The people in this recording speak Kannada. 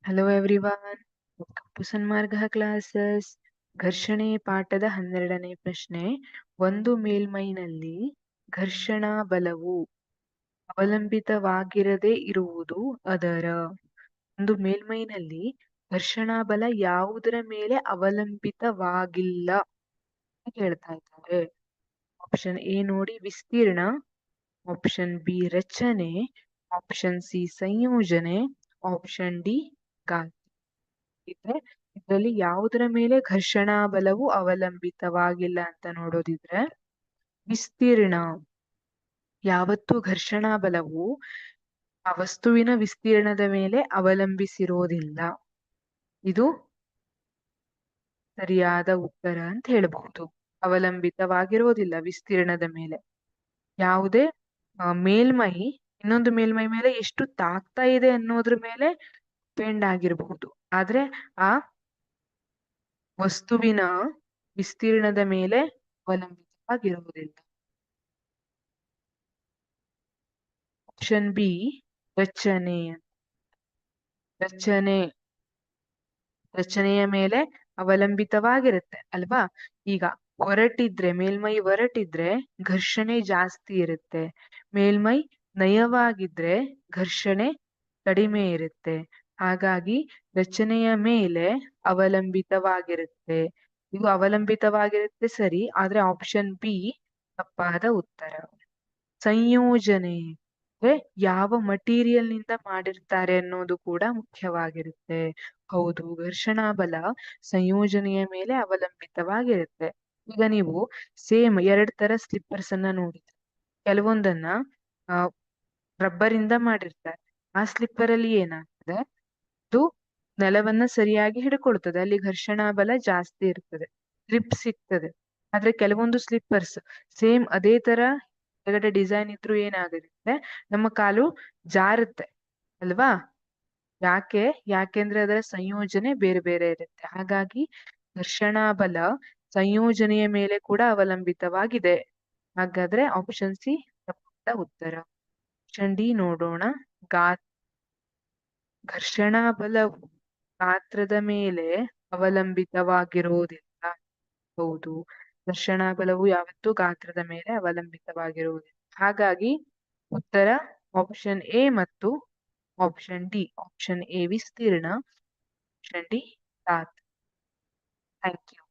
Hello everyone, welcome to Sanmarga classes. ಘರ್ಷಣೆ ಪಾಠದ 12ನೇ ಪ್ರಶ್ನೆ. ಒಂದು ಮೇಲ್ಮೈನಲ್ಲಿ ಘರ್ಷಣಾ ಬಲವು ಅವಲಂಬಿತವಾಗಿರದೇ ಇರುವುದು ಅದರ. ಒಂದು ಮೇಲ್ಮೈನಲ್ಲಿ ಘರ್ಷಣಾ ಬಲ ಯಾವುದರ ಮೇಲೆ ಅವಲಂಬಿತವಾಗಿಲ್ಲ ಅಂತ ಹೇಳ್ತಾ ಇದ್ದಾರೆ. ಆಪ್ಷನ್ ಎ ನೋಡಿ ವಿಸ್ತೀರ್ಣ, ಆಪ್ಷನ್ ಬಿ ರಚನೆ, ಆಪ್ಷನ್ ಸಿ ಸಂಯೋಜನೆ, ಆಪ್ಷನ್ ಡಿ ಗಾತ್ರ. ಇದರಲ್ಲಿ ಯಾವುದರ ಮೇಲೆ ಘರ್ಷಣಾ ಬಲವು ಅವಲಂಬಿತವಾಗಿಲ್ಲ ಅಂತ ನೋಡೋದಿದ್ರೆ ವಿಸ್ತೀರ್ಣ. ಯಾವತ್ತು ಘರ್ಷಣಾ ಬಲವು ಆ ವಸ್ತುವಿನ ವಿಸ್ತೀರ್ಣದ ಮೇಲೆ ಅವಲಂಬಿಸಿರೋದಿಲ್ಲ. ಇದು ಸರಿಯಾದ ಉತ್ತರ ಅಂತ ಹೇಳಬಹುದು. ಅವಲಂಬಿತವಾಗಿರೋದಿಲ್ಲ ವಿಸ್ತೀರ್ಣದ ಮೇಲೆ. ಯಾವುದೇ ಮೇಲ್ಮೈ ಇನ್ನೊಂದು ಮೇಲ್ಮೈ ಮೇಲೆ ಎಷ್ಟು ತಾಗ್ತಾ ಇದೆ ಅನ್ನೋದ್ರ ಮೇಲೆ ಡಿಪೆಂಡ್ ಆಗಿರಬಹುದು, ಆದ್ರೆ ಆ ವಸ್ತುವಿನ ವಿಸ್ತೀರ್ಣದ ಮೇಲೆ ಅವಲಂಬಿತವಾಗಿರುವುದಿಲ್ಲ. ಆಪ್ಷನ್ ಬಿ ರಚನೆ. ರಚನೆಯ ಮೇಲೆ ಅವಲಂಬಿತವಾಗಿರುತ್ತೆ ಅಲ್ವಾ. ಈಗ ಮೇಲ್ಮೈ ಹೊರಟಿದ್ರೆ ಘರ್ಷಣೆ ಜಾಸ್ತಿ ಇರುತ್ತೆ, ಮೇಲ್ಮೈ ನಯವಾಗಿದ್ರೆ ಘರ್ಷಣೆ ಕಡಿಮೆ ಇರುತ್ತೆ. ಹಾಗಾಗಿ ರಚನೆಯ ಮೇಲೆ ಅವಲಂಬಿತವಾಗಿರುತ್ತೆ. ಇದು ಅವಲಂಬಿತವಾಗಿರುತ್ತೆ ಸರಿ, ಆದ್ರೆ ಆಪ್ಷನ್ ಬಿ ತಪ್ಪಾದ ಉತ್ತರ. ಸಂಯೋಜನೆ ಅಂದ್ರೆ ಯಾವ ಮಟೀರಿಯಲ್ ನಿಂದ ಮಾಡಿರ್ತಾರೆ ಅನ್ನೋದು ಕೂಡ ಮುಖ್ಯವಾಗಿರುತ್ತೆ. ಹೌದು, ಘರ್ಷಣಾ ಬಲ ಸಂಯೋಜನೆಯ ಮೇಲೆ ಅವಲಂಬಿತವಾಗಿರುತ್ತೆ. ಈಗ ನೀವು ಸೇಮ್ 2 ತರ ಸ್ಲಿಪ್ಪರ್ಸ್ ಅನ್ನ ನೋಡಿದ್ರೆ, ಕೆಲವೊಂದನ್ನ ರಬ್ಬರ್ ಇಂದ ಮಾಡಿರ್ತಾರೆ. ಆ ಸ್ಲಿಪ್ಪರ್ ಅಲ್ಲಿ ಏನಾಗ್ತದೆ, ಅದು ನೆಲವನ್ನ ಸರಿಯಾಗಿ ಹಿಡ್ಕೊಳ್ತದೆ, ಅಲ್ಲಿ ಘರ್ಷಣಾ ಬಲ ಜಾಸ್ತಿ ಇರ್ತದೆ, ಗ್ರಿಪ್ ಸಿಗ್ತದೆ. ಆದ್ರೆ ಕೆಲವೊಂದು ಸ್ಲಿಪ್ಪರ್ಸ್ ಸೇಮ್ ಅದೇ ತರ ಕೆಳಗಡೆ ಡಿಸೈನ್ ಇದ್ರೂ ಏನಾಗುತ್ತೆ, ನಮ್ಮ ಕಾಲು ಜಾರುತ್ತೆ ಅಲ್ವಾ. ಯಾಕೆಂದ್ರೆ ಅದರ ಸಂಯೋಜನೆ ಬೇರೆ ಬೇರೆ ಇರುತ್ತೆ. ಹಾಗಾಗಿ ಘರ್ಷಣಾ ಬಲ ಸಂಯೋಜನೆಯ ಮೇಲೆ ಕೂಡ ಅವಲಂಬಿತವಾಗಿದೆ. ಹಾಗಾದ್ರೆ ಆಪ್ಷನ್ ಸಿ ತಪ್ಪಾದ ಉತ್ತರ. ಆಪ್ಷನ್ ಡಿ ನೋಡೋಣ. ಘರ್ಷಣಾ ಬಲವು ಗಾತ್ರದ ಮೇಲೆ ಅವಲಂಬಿತವಾಗಿರುವುದಿಲ್ಲ. ಹೌದು, ಘರ್ಷಣಾ ಬಲವು ಯಾವತ್ತೂ ಗಾತ್ರದ ಮೇಲೆ ಅವಲಂಬಿತವಾಗಿರುವುದಿಲ್ಲ. ಹಾಗಾಗಿ ಉತ್ತರ ಆಪ್ಷನ್ ಎ ಮತ್ತು ಆಪ್ಷನ್ ಡಿ. ಆಪ್ಷನ್ ಎ ವಿಸ್ತೀರ್ಣ, ಆಪ್ಷನ್ ಡಿ ಗಾತ್ರ. Thank you.